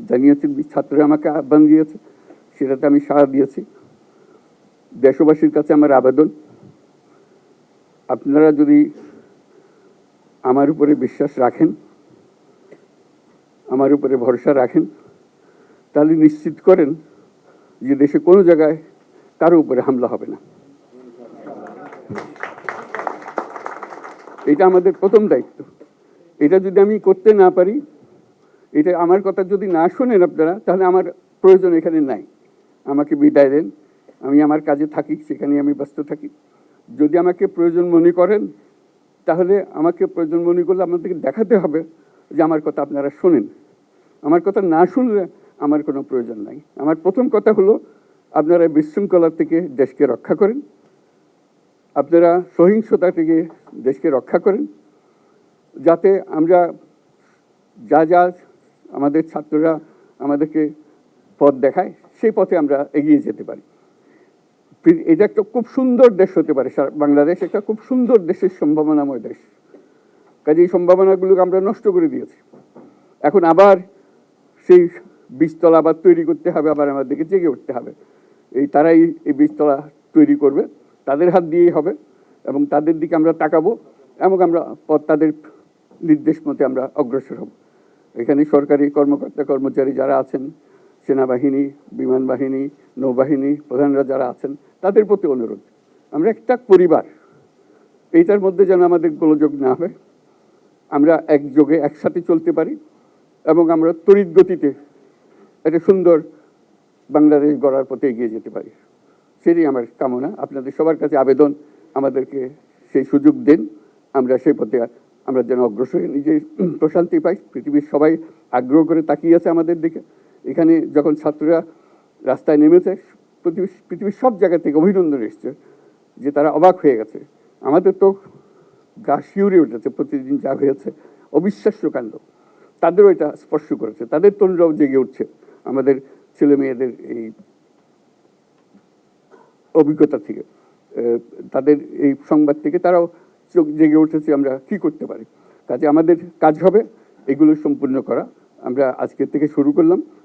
জানিয়েছেন, ছাত্ররা আমাকে আহ্বান দিয়েছে, সেটাতে আমি সাড়া দিয়েছি। দেশবাসীর কাছে আমার আবেদন, আপনারা যদি আমার উপরে বিশ্বাস রাখেন, আমার উপরে ভরসা রাখেন, তাহলে নিশ্চিত করেন যে দেশে কোনো জায়গায় কারো উপরে হামলা হবে না। এটা আমাদের প্রথম দায়িত্ব। এটা যদি আমি করতে না পারি, এটা আমার কথা যদি না শোনেন আপনারা, তাহলে আমার প্রয়োজন এখানে নাই। আমাকে বিদায় দেন, আমি আমার কাজে থাকি, সেখানে আমি ব্যস্ত থাকি। যদি আমাকে প্রয়োজন মনে করেন, তাহলে আমাকে প্রয়োজন মনে করলে আপনাদেরকে দেখাতে হবে যে আমার কথা আপনারা শোনেন। আমার কথা না শুনলে আমার কোনো প্রয়োজন নাই। আমার প্রথম কথা হলো, আপনারা বিশৃঙ্খলা থেকে দেশকে রক্ষা করেন, আপনারা সহিংসতা থেকে দেশকে রক্ষা করেন, যাতে আমরা যা আমাদের ছাত্ররা আমাদেরকে পথ দেখায়, সেই পথে আমরা এগিয়ে যেতে পারি। এটা একটা খুব সুন্দর দেশ হতে পারে, বাংলাদেশ একটা খুব সুন্দর দেশের সম্ভাবনাময় দেশ। কাজে এই সম্ভাবনাগুলোকে আমরা নষ্ট করে দিয়েছি। এখন আবার সেই বীজতলা আবার তৈরি করতে হবে, আবার আমাদেরকে জেগে উঠতে হবে। তারাই এই বীজতলা তৈরি করবে, তাদের হাত দিয়েই হবে, এবং তাদের দিকে আমরা তাকাবো, এবং আমরা তাদের নির্দেশ মতে আমরা অগ্রসর হব। এখানে সরকারি কর্মকর্তা কর্মচারী যারা আছেন, সেনাবাহিনী, বিমান বাহিনী, নৌবাহিনী প্রধানরা যারা আছেন, তাদের প্রতি অনুরোধ, আমরা একটা পরিবার, এইটার মধ্যে যেন আমাদের গোলযোগ না হয়, আমরা একযোগে একসাথে চলতে পারি, এবং আমরা তড়িৎ গতিতে একটা সুন্দর বাংলাদেশ গড়ার পথে এগিয়ে যেতে পারি। সেটাই আমার কামনা। আপনাদের সবার কাছে আবেদন, আমাদেরকে সেই সুযোগ দেন, আমরা সেই পথে আমরা যেন অগ্রসর হয়ে নিজে প্রশান্তি পাই। পৃথিবীর সবাই আগ্রহ করে তাকিয়ে আছে আমাদের দিকে। এখানে যখন ছাত্ররা রাস্তায় নেমেছে, পৃথিবীর সব জায়গা থেকে অভিনন্দন এসছে, যে তারা অবাক হয়ে গেছে। আমাদের তো গা শিউরে উঠেছে, প্রতিদিন যা হয়েছে অবিশ্বাস্য কাণ্ড। তাদেরও এটা স্পর্শ করেছে, তাদের তরুণরাও জেগে উঠছে আমাদের ছেলে মেয়েদের এই অভিজ্ঞতা থেকে, তাদের এই সংবাদ থেকে তারাও চোখ জেগে উঠেছে আমরা কি করতে পারি। কাজে আমাদের কাজ হবে এগুলো সম্পূর্ণ করা। আমরা আজকের থেকে শুরু করলাম,